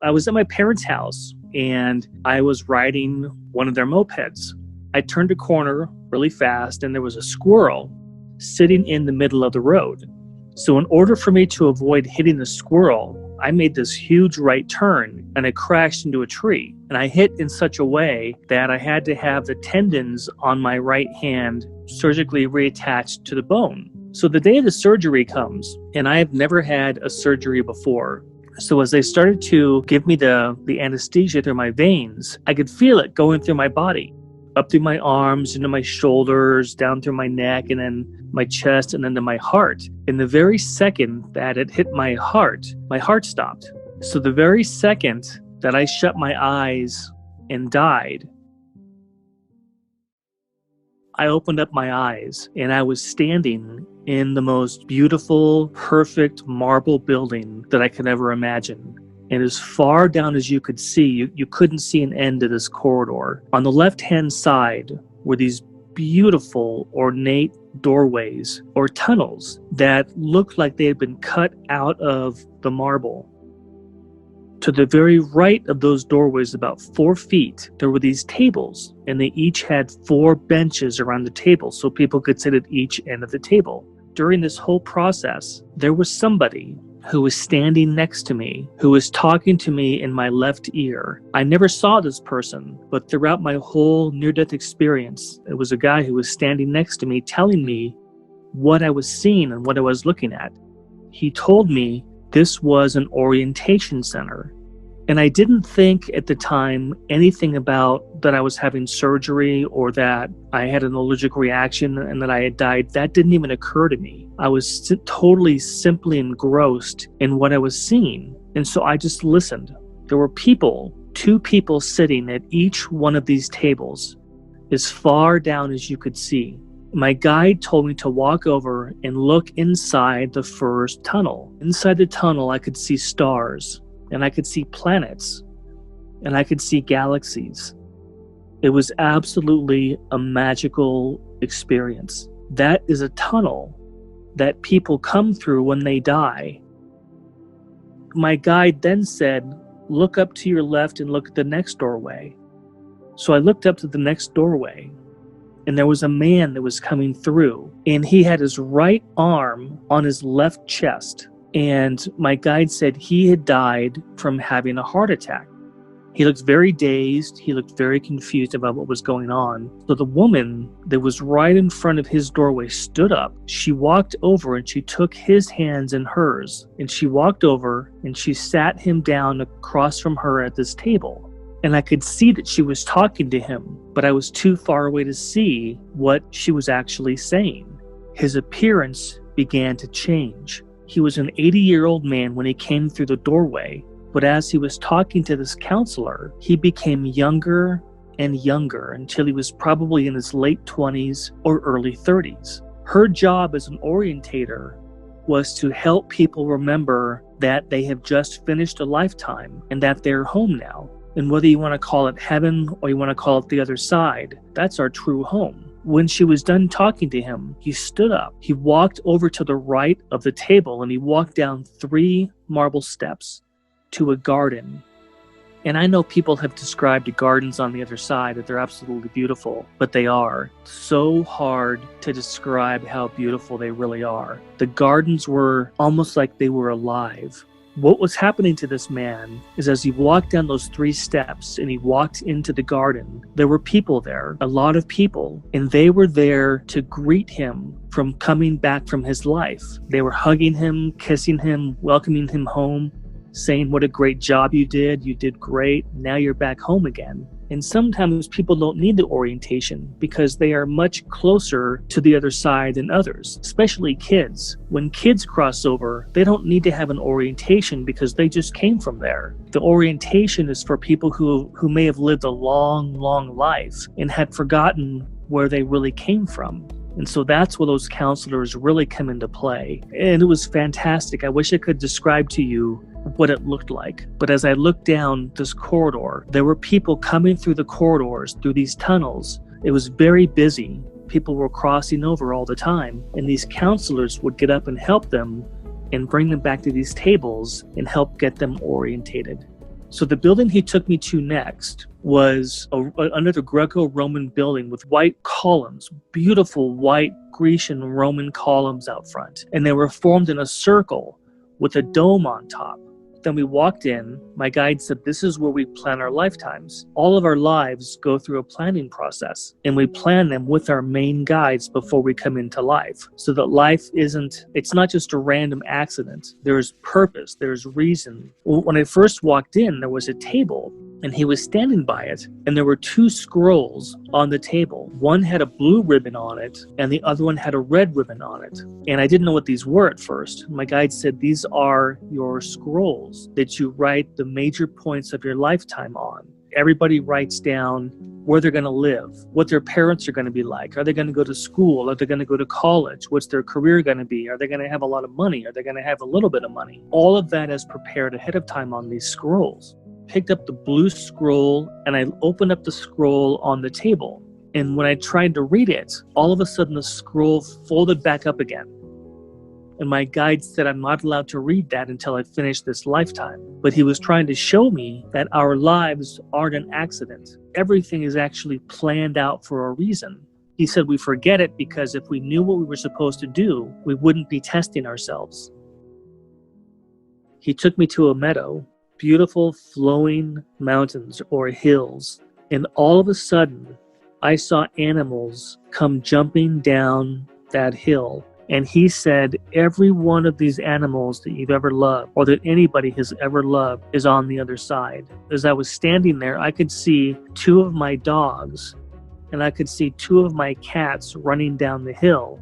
I was at my parents' house and I was riding one of their mopeds. I turned a corner really fast and there was a squirrel sitting in the middle of the road. So in order for me to avoid hitting the squirrel, I made this huge right turn and I crashed into a tree. And I hit in such a way that I had to have the tendons on my right hand surgically reattached to the bone. So the day of the surgery comes, and I have never had a surgery before. So as they started to give me the anesthesia through my veins, I could feel it going through my body, up through my arms, into my shoulders, down through my neck, and then my chest, and then to my heart. In the very second that it hit my heart stopped. So the very second that I shut my eyes and died, I opened up my eyes and I was standing in the most beautiful, perfect marble building that I could ever imagine. And as far down as you could see, you couldn't see an end to this corridor. On the left-hand side were these beautiful, ornate doorways or tunnels that looked like they had been cut out of the marble. To the very right of those doorways, about 4 feet, there were these tables, and they each had 4 benches around the table so people could sit at each end of the table. During this whole process, there was somebody who was standing next to me, who was talking to me in my left ear. I never saw this person, but throughout my whole near-death experience, it was a guy who was standing next to me telling me what I was seeing and what I was looking at. He told me this was an orientation center. And I didn't think at the time anything about that I was having surgery or that I had an allergic reaction and that I had died. That didn't even occur to me. I was totally simply engrossed in what I was seeing. And so I just listened. There were 2 people sitting at each one of these tables, as far down as you could see. My guide told me to walk over and look inside the first tunnel. Inside the tunnel, I could see stars, and I could see planets, and I could see galaxies. It was absolutely a magical experience. That is a tunnel that people come through when they die. My guide then said, look up to your left and look at the next doorway. So I looked up to the next doorway, and there was a man that was coming through, and he had his right arm on his left chest. And my guide said he had died from having a heart attack. He looked very dazed. He looked very confused about what was going on. So the woman that was right in front of his doorway stood up. She walked over and she took his hands in hers. And she walked over and she sat him down across from her at this table. And I could see that she was talking to him, but I was too far away to see what she was actually saying. His appearance began to change. He was an 80-year-old man when he came through the doorway, but as he was talking to this counselor, he became younger and younger until he was probably in his late 20s or early 30s. Her job as an orientator was to help people remember that they have just finished a lifetime and that they're home now. And whether you want to call it heaven or you want to call it the other side, that's our true home. When she was done talking to him, he stood up. He walked over to the right of the table and he walked down 3 marble steps to a garden. And I know people have described the gardens on the other side that they're absolutely beautiful, but they are so hard to describe how beautiful they really are. The gardens were almost like they were alive. What was happening to this man is as he walked down those 3 steps and he walked into the garden, there were people there, a lot of people, and they were there to greet him from coming back from his life. They were hugging him, kissing him, welcoming him home, saying, what a great job you did great, now you're back home again. And sometimes people don't need the orientation because they are much closer to the other side than others, especially kids. When kids cross over, they don't need to have an orientation because they just came from there. The orientation is for people who may have lived a long, long life and had forgotten where they really came from. And so that's where those counselors really come into play. And it was fantastic. I wish I could describe to you what it looked like. But as I looked down this corridor, there were people coming through the corridors, through these tunnels. It was very busy. People were crossing over all the time. And these counselors would get up and help them and bring them back to these tables and help get them orientated. So the building he took me to next was another Greco-Roman building with white columns, beautiful white Grecian Roman columns out front. And they were formed in a circle with a dome on top. Then we walked in. My guide said, this is where we plan our lifetimes. All of our lives go through a planning process, and we plan them with our main guides before we come into life, so that life it's not just a random accident. There's purpose, there's reason. When I first walked in, there was a table, and he was standing by it, and there were 2 scrolls on the table. One had a blue ribbon on it, and the other one had a red ribbon on it. And I didn't know what these were at first. My guide said, these are your scrolls that you write the major points of your lifetime on. Everybody writes down where they're going to live, what their parents are going to be like. Are they going to go to school? Are they going to go to college? What's their career going to be? Are they going to have a lot of money? Are they going to have a little bit of money? All of that is prepared ahead of time on these scrolls. Picked up the blue scroll, and I opened up the scroll on the table. And when I tried to read it, all of a sudden the scroll folded back up again. And my guide said, I'm not allowed to read that until I finish this lifetime. But he was trying to show me that our lives aren't an accident. Everything is actually planned out for a reason. He said we forget it because if we knew what we were supposed to do, we wouldn't be testing ourselves. He took me to a meadow, beautiful flowing mountains or hills. And all of a sudden, I saw animals come jumping down that hill. And he said, every one of these animals that you've ever loved, or that anybody has ever loved, is on the other side. As I was standing there, I could see 2 of my dogs, and I could see 2 of my cats running down the hill.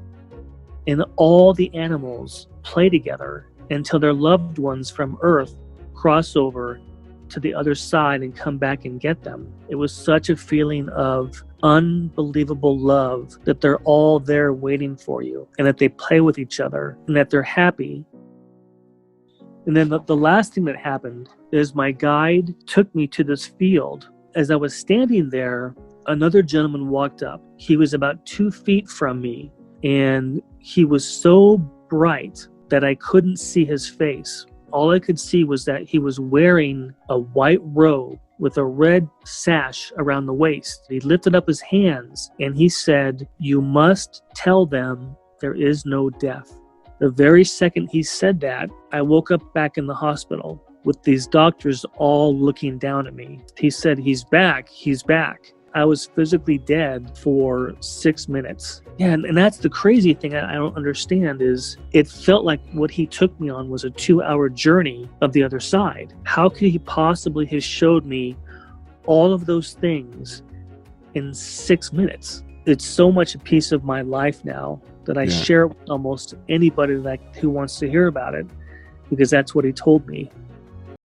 And all the animals play together until their loved ones from Earth cross over to the other side and come back and get them. It was such a feeling of unbelievable love that they're all there waiting for you, and that they play with each other, and that they're happy. And then the last thing that happened is my guide took me to this field. As I was standing there, another gentleman walked up. He was about 2 feet from me, and he was so bright that I couldn't see his face. All I could see was that he was wearing a white robe with a red sash around the waist. He lifted up his hands and he said, you must tell them there is no death. The very second he said that, I woke up back in the hospital with these doctors all looking down at me. He said, he's back, he's back. I was physically dead for 6 minutes. Yeah, and that's the crazy thing I don't understand is it felt like what he took me on was a 2-hour journey of the other side. How could he possibly have showed me all of those things in 6 minutes? It's so much a piece of my life now that I share with almost anybody who wants to hear about it, because that's what he told me.